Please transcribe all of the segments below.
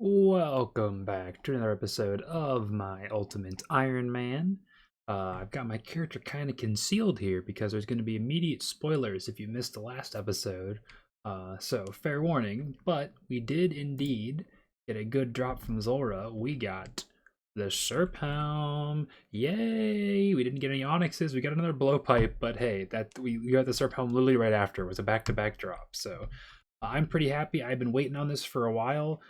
Welcome back to another episode of my Ultimate Ironman. I've got my character kind of concealed here because there's going to be immediate spoilers if you missed the last episode. So fair warning, but we did indeed get a good drop from Zora. We got the Serp Helm. Yay! We didn't get any Onyxes. We got another blowpipe, but hey, that we got the Serp Helm literally right after. It was a back-to-back drop. So I'm pretty happy. I've been waiting on this for a while.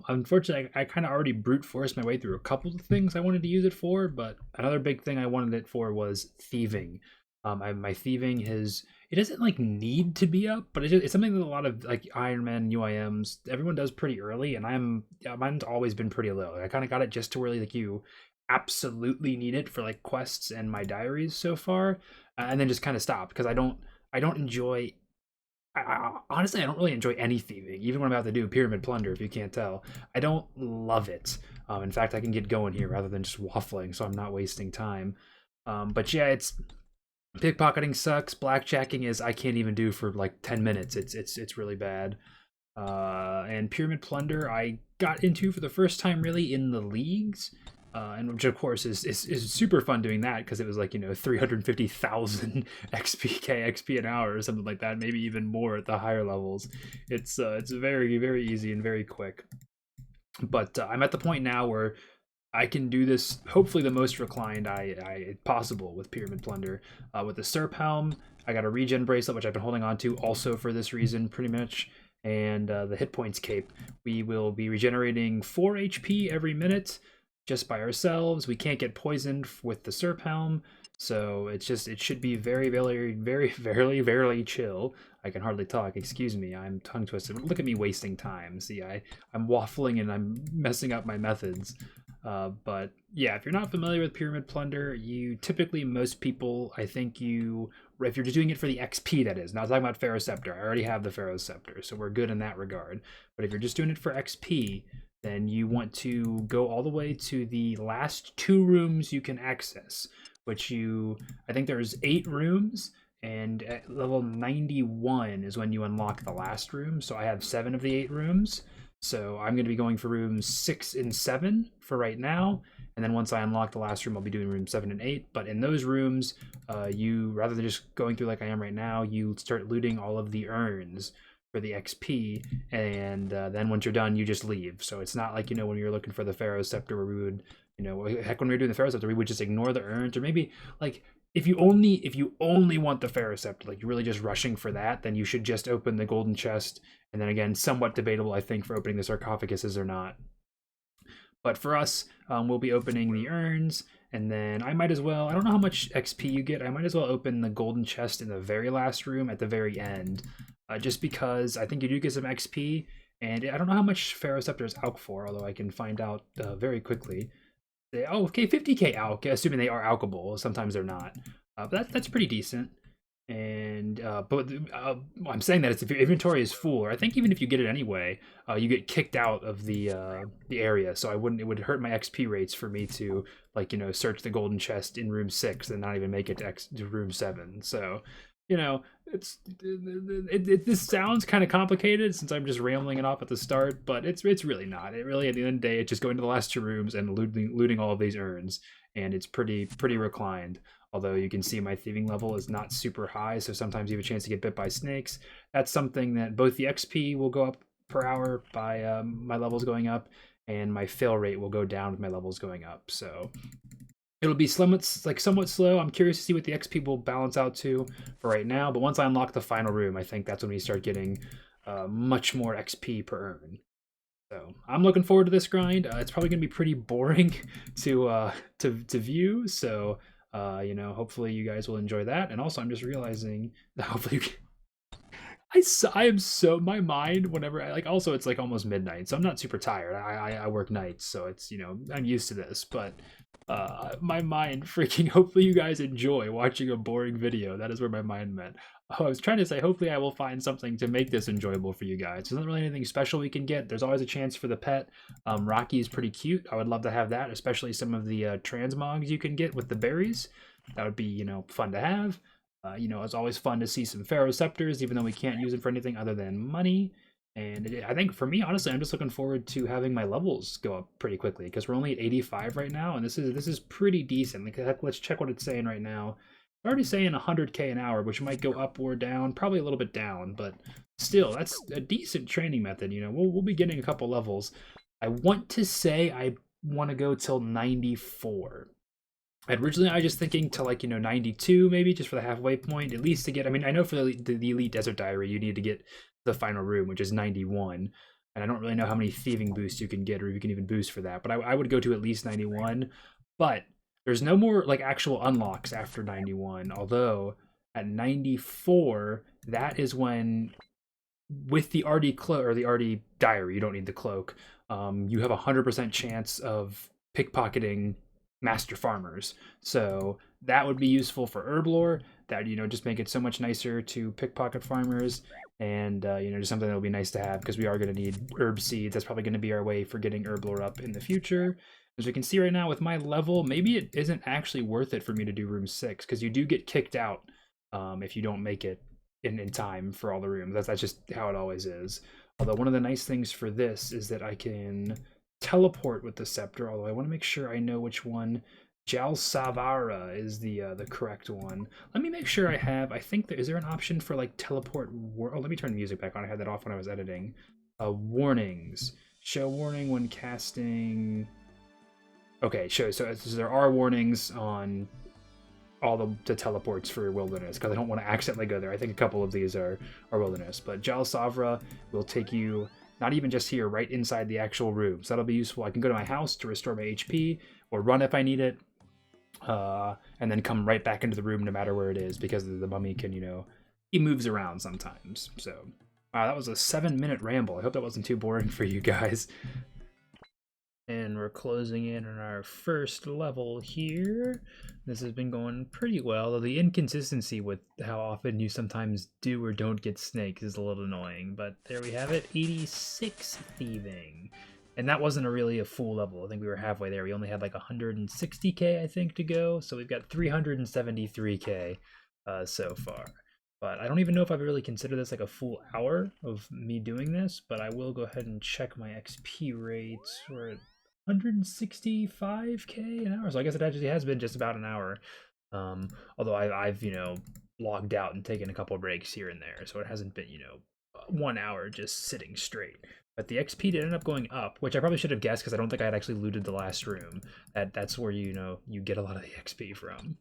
Unfortunately, I kind of already brute forced my way through a couple of things I wanted to use it for, but another big thing I wanted it for was thieving. My thieving it doesn't like need to be up, but it's something that a lot of like Ironman UIMs everyone does pretty early, and mine's always been pretty low. I kind of got it just to where like you absolutely need it for like quests and my diaries so far, and then just kind of stop because I don't enjoy honestly, I don't really enjoy any thieving, even when I'm about to do pyramid plunder. If you can't tell, I don't love it. In fact, I can get going here rather than just waffling, so I'm not wasting time. But yeah, it's pickpocketing sucks. Blackjacking is I can't even do for like 10 minutes. It's really bad. And pyramid plunder I got into for the first time really in the leagues. And which of course is super fun doing that because it was like 350,000 XP an hour or something like that, maybe even more at the higher levels. It's very easy and very quick. But I'm at the point now where I can do this hopefully the most reclined I possible with pyramid plunder. With the Serp Helm, I got a regen bracelet which I've been holding on to also for this reason pretty much. And the Hitpoints cape, we will be regenerating 4 HP every minute just by ourselves. We can't get poisoned with the Serp Helm, so it should be very chill. I can hardly talk, excuse me, I'm tongue twisted. Look at me wasting time. See, I'm waffling and I'm messing up my methods. But yeah, if you're not familiar with pyramid plunder, most people, I think if you're just doing it for the XP, that is. Now, I'm talking about Pharaoh sceptre. I already have the Pharaoh sceptre, so we're good in that regard. But if you're just doing it for XP, then you want to go all the way to the last 2 rooms you can access, I think there's 8 rooms, and at level 91 is when you unlock the last room. So I have 7 of the 8 rooms. So I'm going to be going for rooms 6 and 7 for right now. And then once I unlock the last room, I'll be doing rooms 7 and 8. But in those rooms, you, rather than just going through like I am right now, you start looting all of the urns for the XP, and then once you're done, you just leave. So it's not like, when you're looking for the Pharaoh scepter where we would, heck, when we were doing the Pharaoh scepter, we would just ignore the urns, or maybe like if you only want the Pharaoh scepter, like you're really just rushing for that, then you should just open the golden chest. And then again, somewhat debatable, I think, for opening the sarcophaguses or not. But for us, we'll be opening the urns, and then I might as well, I don't know how much XP you get, I might as well open the golden chest in the very last room at the very end. Just because I think you do get some XP, and I don't know how much Pharaoh Scepter is alch for, although I can find out very quickly. Oh, okay, 50k alch, assuming they are alchable. Sometimes they're not, but that's pretty decent. And I'm saying that if your inventory is full, or I think even if you get it anyway, you get kicked out of the area. So it would hurt my XP rates for me to search the golden chest in room 6 and not even make it to room 7. So this sounds kind of complicated since I'm just rambling it off at the start, but it's really not. It really, at the end of the day, it's just going to the last 2 rooms and looting all of these urns, and it's pretty reclined. Although you can see my thieving level is not super high, so sometimes you have a chance to get bit by snakes. That's something that both the XP will go up per hour by my levels going up, and my fail rate will go down with my levels going up. So it'll be somewhat slow. I'm curious to see what the XP will balance out to for right now. But once I unlock the final room, I think that's when we start getting much more XP per urn. So I'm looking forward to this grind. It's probably gonna be pretty boring to view. So hopefully you guys will enjoy that. And also, I'm just realizing that hopefully I am so, my mind whenever also it's like almost midnight, so I'm not super tired. I work nights, so it's I'm used to this, but my mind freaking, hopefully you guys enjoy watching a boring video. That is where my mind meant. I was trying to say hopefully I will find something to make this enjoyable for you guys. There's not really anything special we can get. There's always a chance for the pet. Rocky is pretty cute. I would love to have that, especially some of the transmogs you can get with the berries. That would be fun to have. It's always fun to see some Pharaoh scepters, even though we can't use them for anything other than money. And I think for me, honestly, I'm just looking forward to having my levels go up pretty quickly because we're only at 85 right now, and this is pretty decent. Like, let's check what it's saying right now. It's already saying 100k an hour, which might go up or down, probably a little bit down, but still, that's a decent training method. You know, we'll be getting a couple levels. I want to say I want to go till 94. Originally, I was just thinking to like 92 maybe, just for the halfway point, at least to get. I mean, I know for the Elite Desert Diary, you need to get the final room, which is 91, and I don't really know how many thieving boosts you can get, or if you can even boost for that. But I would go to at least 91. But there's no more like actual unlocks after 91. Although at 94, that is when with the RD cloak or the RD diary, you don't need the cloak. You have 100% chance of pickpocketing master farmers. So that would be useful for herb lore. That just make it so much nicer to pickpocket farmers, and just something that will be nice to have because we are going to need herb seeds. That's probably going to be our way for getting herb lore up in the future. As we can see right now with my level, maybe it isn't actually worth it for me to do room 6 because you do get kicked out if you don't make it in time for all the rooms. That's just how it always is. Although one of the nice things for this is that I can teleport with the scepter, although I want to make sure I know which one. Jalsavara is the correct one. Let me make sure I think is there an option for like teleport let me turn the music back on. I had that off when I was editing. Warnings. Show warning when casting. Okay, so there are warnings on all the teleports for wilderness because I don't want to accidentally go there. I think a couple of these are wilderness, but Jalsavra will take you not even just here, right inside the actual room. So that'll be useful. I can go to my house to restore my HP or run if I need it, and then come right back into the room no matter where it is because the mummy can, he moves around sometimes. So, wow, that was a 7-minute ramble. I hope that wasn't too boring for you guys. And we're closing in on our first level here. This has been going pretty well, though the inconsistency with how often you sometimes do or don't get snakes is a little annoying. But there we have it, 86 thieving. And that wasn't really a full level. I think we were halfway there. We only had like 160k, I think, to go. So we've got 373k so far. But I don't even know if I've really considered this like a full hour of me doing this, but I will go ahead and check my XP rates. We're at 165k an hour, so I guess it actually has been just about an hour. Although I've logged out and taken a couple of breaks here and there, so it hasn't been 1 hour just sitting straight. But the XP did end up going up, which I probably should have guessed because I don't think I had actually looted the last room. That's where you get a lot of the XP from.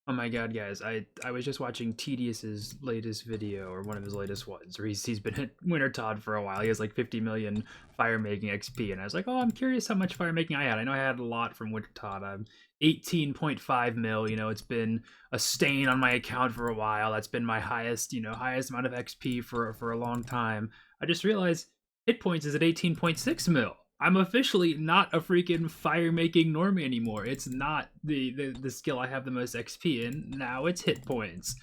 Oh my god, guys, I was just watching Tedious's latest video, or one of his latest ones, where he's been at Winter Todd for a while. He has like 50 million fire making XP, and I was like, oh, I'm curious how much fire making I had. I know I had a lot from Winter Todd. I'm 18.5 mil, it's been a stain on my account for a while. That's been my highest, highest amount of XP for a long time. I just realized Hitpoints is at 18.6 mil. I'm officially not a freaking fire-making normie anymore. It's not the skill I have the most XP in. Now it's hit points.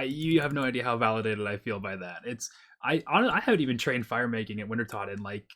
You have no idea how validated I feel by that. I haven't even trained fire making at Wintertodt in like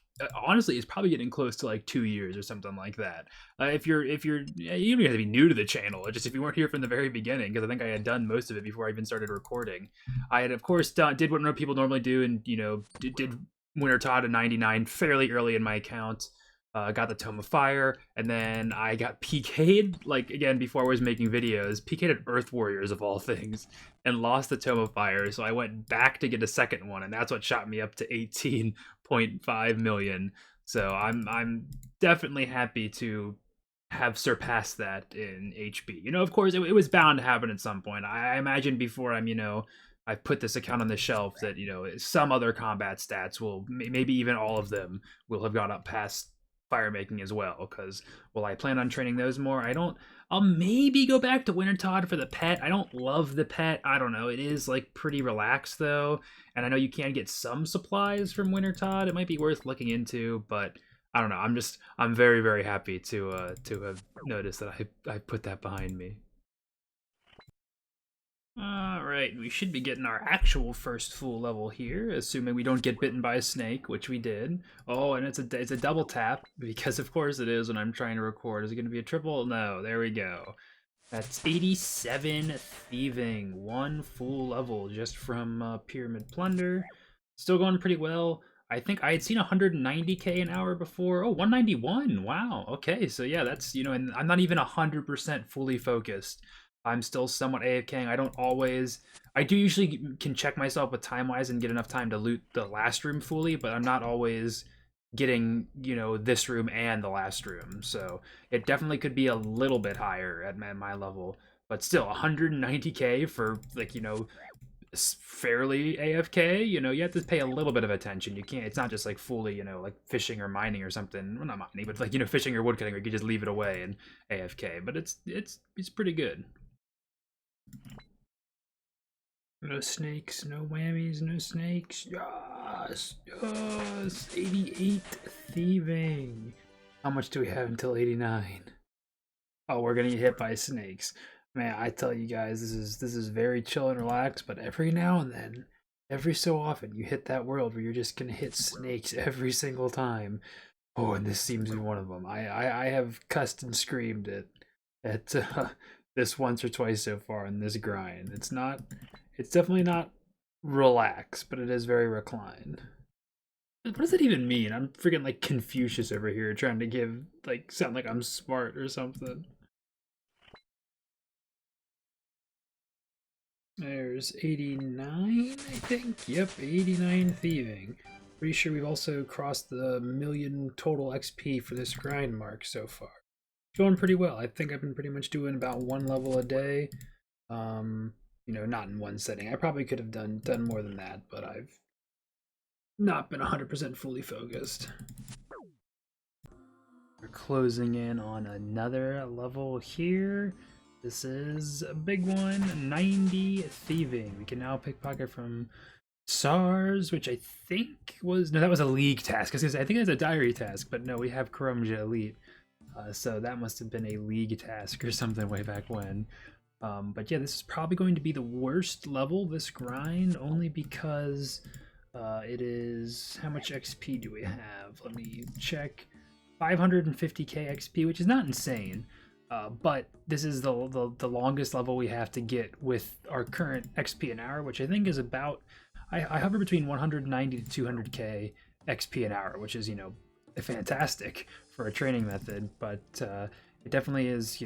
honestly, it's probably getting close to like 2 years or something like that. If you're you don't have to be new to the channel, just if you weren't here from the very beginning, because I think I had done most of it before I even started recording. I had of course did what people normally do, and did Winter Todd to 99 fairly early in my account. Got the Tome of Fire, and then I got PK'd, like, again, before I was making videos, PK'd at Earth Warriors, of all things, and lost the Tome of Fire, so I went back to get a second one, and that's what shot me up to 18.5 million. So I'm definitely happy to have surpassed that in HB. Of course, it was bound to happen at some point. I imagine before I've put this account on the shelf that, some other combat stats will, maybe even all of them, will have gone up past fire making as well, because, well, I plan on training those more. I'll maybe go back to Winter Todd for the pet. I don't love the pet. I don't know. It is, like, pretty relaxed, though, and I know you can get some supplies from Winter Todd. It might be worth looking into, but I don't know. I'm very, very happy to have noticed that I put that behind me. Alright, we should be getting our actual first full level here, assuming we don't get bitten by a snake, which we did. Oh, and it's a double tap, because of course it is when I'm trying to record. Is it going to be a triple? No, there we go. That's 87 thieving, 1 full level just from Pyramid Plunder. Still going pretty well. I think I had seen 190k an hour before. Oh, 191. Wow. Okay. So yeah, that's, and I'm not even 100% fully focused. I'm still somewhat AFKing. I don't always. I do usually can check myself with time wise and get enough time to loot the last room fully, but I'm not always getting, this room and the last room. So it definitely could be a little bit higher at my level, but still 190k for like, fairly AFK, you have to pay a little bit of attention. You can't, it's not just like fully, like fishing or mining or something. Well, not mining, but like, fishing or woodcutting where you can just leave it away and AFK. But it's pretty good. No snakes, no whammies, no snakes. Yes, yes. 88 thieving. How much do we have until 89? Oh, we're gonna get hit by snakes. Man, I tell you guys, this is very chill and relaxed, but every now and then, every so often, you hit that world where you're just gonna hit snakes every single time. Oh, and this seems to be one of them. I have cussed and screamed at this once or twice so far in this grind. It's definitely not relaxed, but it is very reclined. What does that even mean? I'm freaking like Confucius over here trying to sound like I'm smart or something. There's 89, I think. Yep, 89 thieving. Pretty sure we've also crossed the million total XP for this grind mark so far. Going pretty well. I think I've been pretty much doing about one level a day. Not in one setting. I probably could have done more than that, but I've not been 100% fully focused. We're closing in on another level here. This is a big one, 90 thieving. We can now pickpocket from SARS, which I think was, no, that was a league task. I think it's a diary task, but no, we have Karumja Elite. So that must have been a league task or something way back when. But yeah, this is probably going to be the worst level, this grind, only because it is, how much XP do we have? Let me check. 550k XP, which is not insane. But this is the longest level we have to get with our current XP an hour, which I think is about, I hover between 190 to 200k XP an hour, which is, fantastic for a training method, but it definitely is,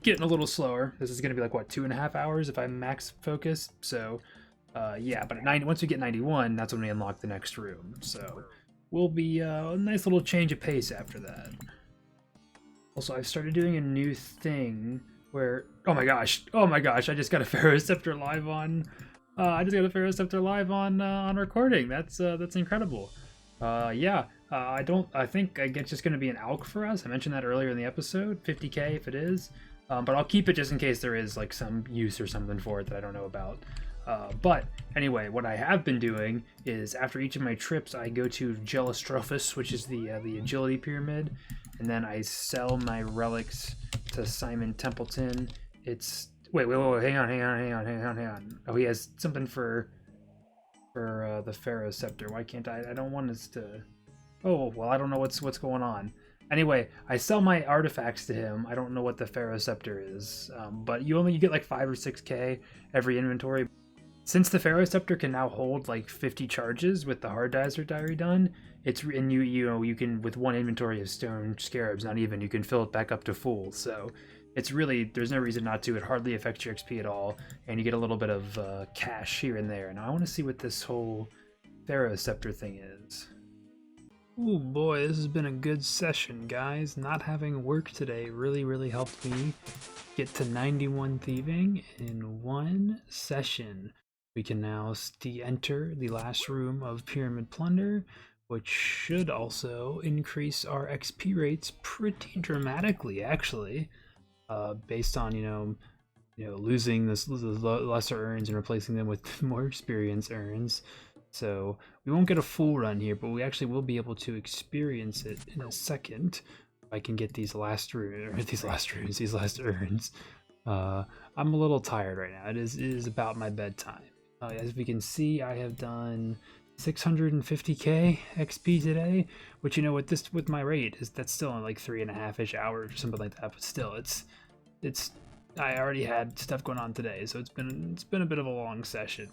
getting a little slower. This is going to be like, what, 2.5 hours if I'm max focused? So, yeah, but at 90, once we get 91, that's when we unlock the next room. So, we'll be a nice little change of pace after that. Also, I've started doing a new thing where, oh my gosh, I just got a Pharaoh sceptre live on. I just got a Pharaoh sceptre live on recording. That's incredible. Yeah, I think it's just gonna be an ALK for us. I mentioned that earlier in the episode. 50k if it is, but I'll keep it just in case there is like some use or something for it that I don't know about. But anyway, what I have been doing is after each of my trips, I go to Gelostrophus, which is the agility pyramid, and then I sell my relics to Simon Templeton. It's wait, hang on. Oh, he has something for the Pharaoh scepter. Why can't I? I don't want us to. Oh well, I don't know what's going on. Anyway, I sell my artifacts to him. I don't know what the Pharaoh scepter is, but you get like 5 or 6k every inventory. Since the Pharaoh scepter can now hold like 50 charges with the hard diary done, and you can, with one inventory of stone scarabs, not even, you can fill it back up to full. So it's really, there's no reason not to. It hardly affects your XP at all, and you get a little bit of cash here and there. Now I want to see what this whole Pharaoh scepter thing is. Oh boy, this has been a good session, guys. Not having work today really helped me get to 91 thieving in one session. We can now enter the last room of Pyramid Plunder, which should also increase our XP rates pretty dramatically, actually, based on losing the lesser urns and replacing them with more experience urns. So we won't get a full run here, but we actually will be able to experience it in a second. If I can get these last urns. I'm a little tired right now. It is about my bedtime. As we can see, I have done 650k XP today, which with my rate that's still in like 3.5-ish hours or something like that. But still, it's I already had stuff going on today, so it's been a bit of a long session.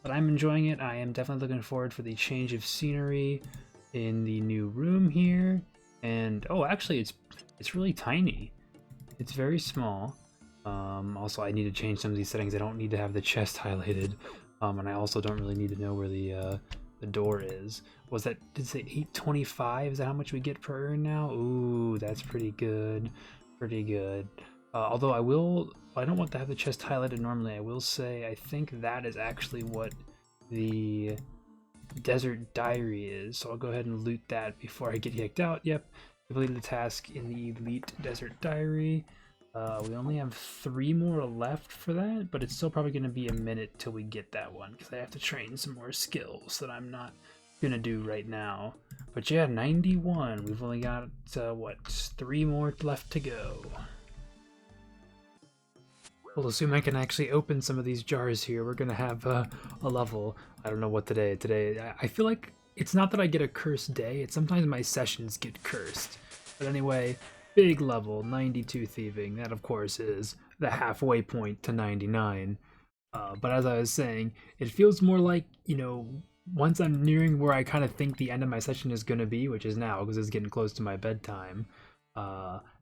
but I'm enjoying it. I am definitely looking forward for the change of scenery in the new room here. And oh, actually, it's really tiny. It's very small. Also, I need to change some of these settings. I don't need to have the chest highlighted, and I also don't really need to know where the door is. Was that, did it say 825? Is that how much we get per urn now? Ooh, that's pretty good. Pretty good. Although I don't want to have the chest highlighted normally. I will say I think that is actually what the desert diary is. So I'll go ahead and loot that before I get kicked out. Yep, completed the task in the elite desert diary. We only have 3 more left for that, but it's still probably going to be a minute till we get that one because I have to train some more skills that I'm not going to do right now. But yeah, 91. We've only got, what, 3 more left to go. We'll assume I can actually open some of these jars here. We're going to have a level. I don't know what today. I feel like it's not that I get a cursed day. It's sometimes my sessions get cursed. But anyway, big level, 92 thieving. That, of course, is the halfway point to 99. But as I was saying, it feels more like, you know, once I'm nearing where I kind of think the end of my session is going to be, which is now because it's getting close to my bedtime,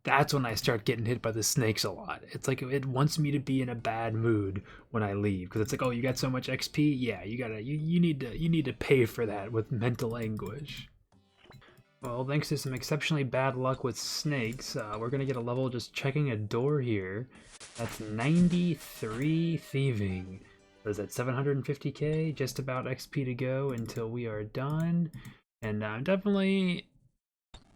that's when I start getting hit by the snakes a lot. It's like it wants me to be in a bad mood when I leave because it's like, oh, you got so much XP, yeah, you need to pay for that with mental anguish. Well, thanks to some exceptionally bad luck with snakes, we're gonna get a level just checking a door here. That's 93 thieving. What is that, 750k? Just about XP to go until we are done. And I'm definitely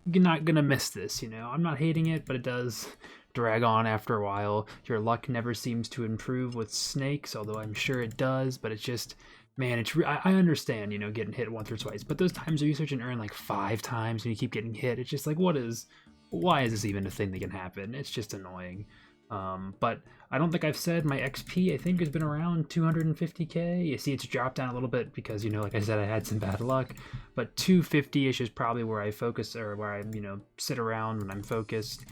not gonna miss this, you know. I'm not hating it, but it does drag on after a while. Your luck never seems to improve with snakes, although I'm sure it does, but it's just, man, I understand, you know, getting hit once or twice, but those times where you search and earn like 5 times and you keep getting hit, it's just like, why is this even a thing that can happen? It's just annoying. But I don't think I've said my XP, I think, has been around 250k. You see it's dropped down a little bit because, you know, like I said, I had some bad luck, but 250-ish is probably where I focus, or where I, you know, sit around when I'm focused,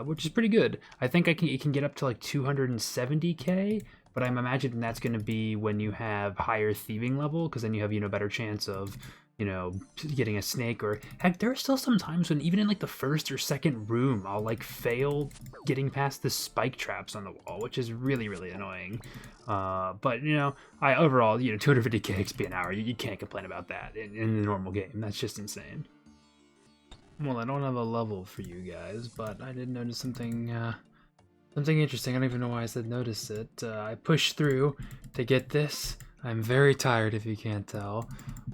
which is pretty good. I think it can get up to like 270k, but I'm imagining that's going to be when you have higher thieving level, because then you have, you know, better chance of, you know, getting a snake. Or heck, there are still some times when even in like the first or second room, I'll like fail getting past the spike traps on the wall, which is really, really annoying. But, you know, overall, you know, 250k XP an hour, you can't complain about that in the normal game. That's just insane. Well, I don't have a level for you guys, but I did notice something interesting. I don't even know why I said notice it. I pushed through to get this. I'm very tired if you can't tell,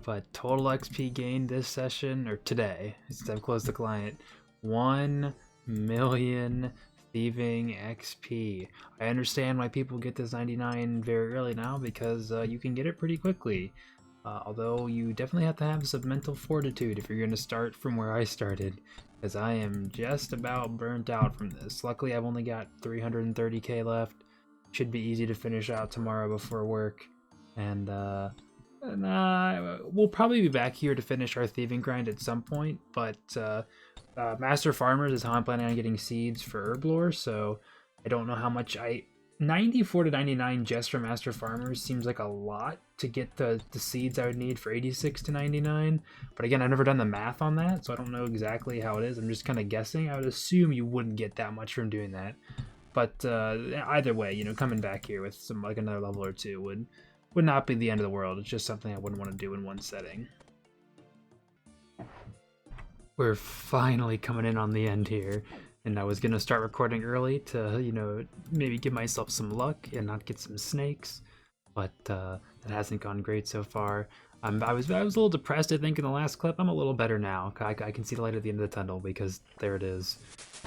but total XP gained this session, or today, since I've closed the client, 1 million thieving XP. I understand why people get this 99 very early now, because you can get it pretty quickly. Although you definitely have to have some mental fortitude if you're going to start from where I started, because I am just about burnt out from this. Luckily, I've only got 330k left. Should be easy to finish out tomorrow before work. And we'll probably be back here to finish our thieving grind at some point, but Master Farmers is how I'm planning on getting seeds for herb lore, so I don't know how much 94 to 99 just for Master Farmers seems like a lot to get the seeds I would need for 86 to 99, but again, I've never done the math on that, so I don't know exactly how it is. I'm just kind of guessing. I would assume you wouldn't get that much from doing that, but either way, you know, coming back here with some, like, another level or two would not be the end of the world. It's just something I wouldn't want to do in one setting. We're finally coming in on the end here, and I was going to start recording early to, you know, maybe give myself some luck and not get some snakes, but that hasn't gone great so far. I was a little depressed, I think, in the last clip. I'm a little better now. I can see the light at the end of the tunnel, because there it is.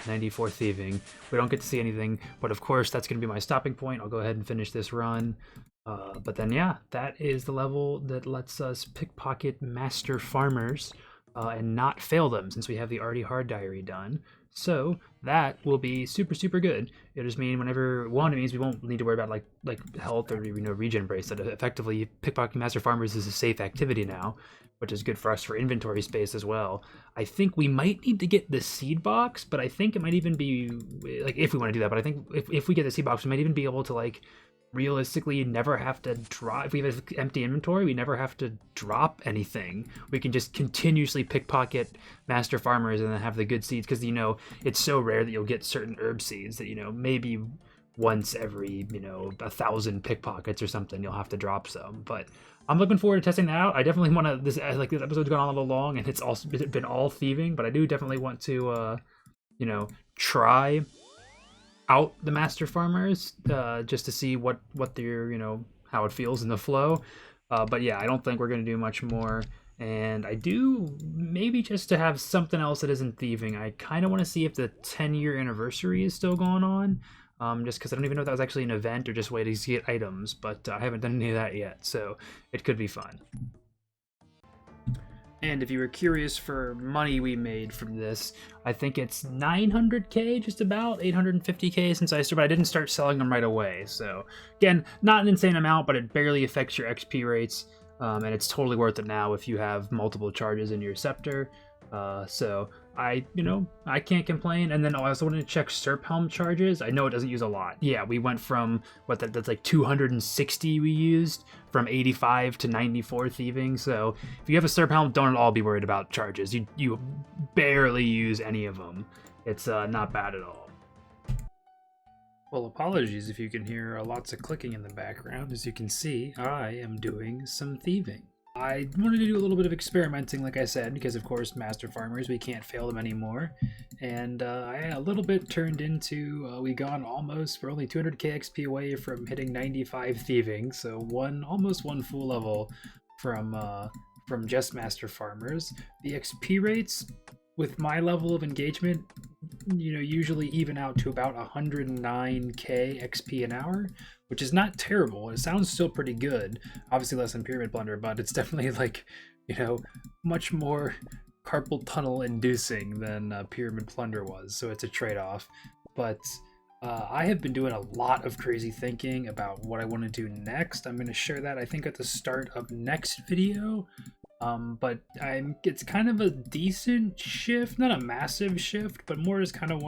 94 thieving. We don't get to see anything, but of course that's going to be my stopping point. I'll go ahead and finish this run. But then, yeah, that is the level that lets us pickpocket Master Farmers and not fail them, since we have the already hard diary done. So that will be super, super good. It just means whenever, it means we won't need to worry about like health or, you know, regen bracelet. Effectively, pickpocketing Master Farmers is a safe activity now, which is good for us for inventory space as well. I think we might need to get the seed box, but I think it might even be, like, if we want to do that, but I think if we get the seed box, we might even be able to, like, realistically never have to drop. If we have empty inventory, we never have to drop anything. We can just continuously pickpocket master farmers and then have the good seeds, because it's so rare that you'll get certain herb seeds that maybe once every 1,000 pickpockets or something you'll have to drop some. But I'm looking forward to testing that out. I definitely want to. This episode's gone on a little long, and it's also been all thieving, but I do definitely want to try out the master farmers, just to see what they're, how it feels in the flow. But yeah, I don't think we're gonna do much more. And I do, maybe just to have something else that isn't thieving, I kind of want to see if the 10-year anniversary is still going on. Just because I don't even know if that was actually an event or just waiting to get items, but I haven't done any of that yet, so it could be fun. And if you were curious for money we made from this, I think it's 900k, just about 850k since I started, but I didn't start selling them right away. So again, not an insane amount, but it barely affects your XP rates, and it's totally worth it now if you have multiple charges in your sceptre. So I can't complain. And then I also wanted to check Serp Helm charges. I know it doesn't use a lot. Yeah, we went from that's like 260 we used, from 85 to 94 thieving. So if you have a Serp Helm, don't at all be worried about charges. You barely use any of them. It's not bad at all. Well, apologies if you can hear lots of clicking in the background. As you can see, I am doing some thieving. I wanted to do a little bit of experimenting, like I said, because of course master farmers, we can't fail them anymore. And I a little bit turned into, we're only 200k XP away from hitting 95 thieving, so almost one full level from just master farmers. The XP rates with my level of engagement, usually even out to about 109k XP an hour, which is not terrible. It sounds still pretty good. Obviously less than Pyramid Plunder, but it's definitely like, much more carpal tunnel inducing than Pyramid Plunder was. So it's a trade-off. But I have been doing a lot of crazy thinking about what I want to do next. I'm going to share that, I think, at the start of next video. But it's kind of a decent shift, not a massive shift, but more just kind of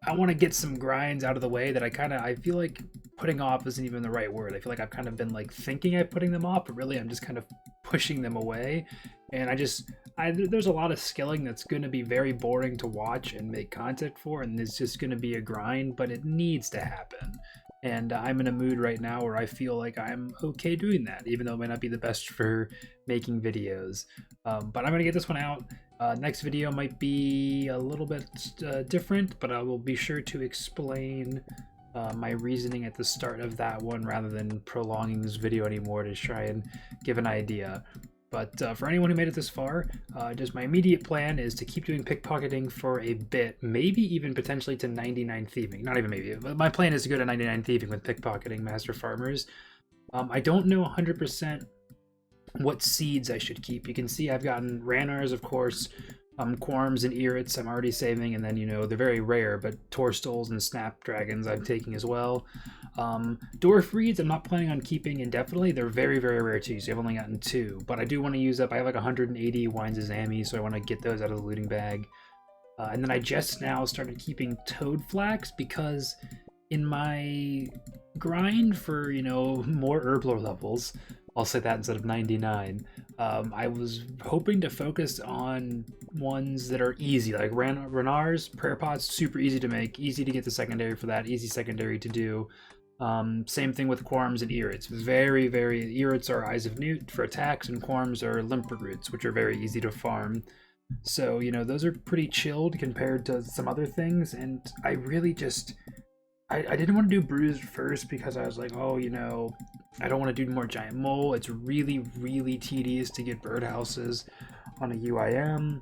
I want to get some grinds out of the way that I feel like putting off isn't even the right word. I feel like I've kind of been like thinking I'm putting them off, but really I'm just kind of pushing them away. And there's a lot of skilling that's going to be very boring to watch and make content for, and it's just going to be a grind, but it needs to happen. And I'm in a mood right now where I feel like I'm okay doing that, even though it might not be the best for making videos. But I'm going to get this one out. Next video might be a little bit different, but I will be sure to explain my reasoning at the start of that one rather than prolonging this video anymore to try and give an idea. But for anyone who made it this far, just my immediate plan is to keep doing pickpocketing for a bit, maybe even potentially to 99 thieving. Not even maybe, but my plan is to go to 99 thieving with pickpocketing master farmers. I don't know 100% what seeds I should keep. You can see I've gotten Ranars, of course, Quorms and Irits I'm already saving, and then, they're very rare, but Torstals and Snapdragons I'm taking as well. Dwarf Reeds I'm not planning on keeping indefinitely. They're very, very rare too, so I've only gotten 2. But I do want to use up, I have like 180 Wines of Zami, so I want to get those out of the looting bag. And then I just now started keeping Toad Flax, because in my grind for, more herblore levels, I'll say that instead of 99. I was hoping to focus on ones that are easy, like Ranars, Prayer Pots, super easy to make, easy to get the secondary for that, easy secondary to do. Same thing with Quorms and Irits. Very, very, Irits are Eyes of Newt for attacks, and Quorms are Limpet Roots, which are very easy to farm. So, those are pretty chilled compared to some other things, and I really just... I didn't want to do Bruised first because I was like, oh, I don't want to do more Giant Mole. It's really, really tedious to get birdhouses on a UIM.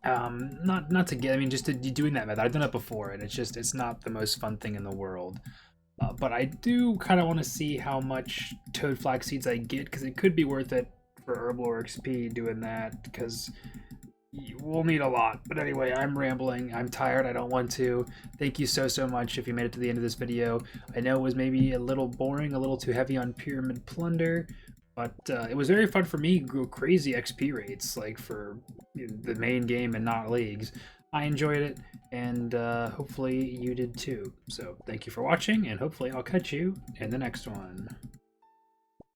Not to get, just doing that method. I've done it before, and it's not the most fun thing in the world. But I do kind of want to see how much Toad Flax seeds I get, because it could be worth it for Herblore XP doing that, because we'll need a lot. But anyway, I'm rambling. I'm tired. I don't want to. Thank you so much if you made it to the end of this video. I know it was maybe a little boring, a little too heavy on Pyramid Plunder, but it was very fun for me. Grew crazy XP rates, like for the main game and not leagues. I enjoyed it, and hopefully you did too. So thank you for watching, and hopefully I'll catch you in the next one.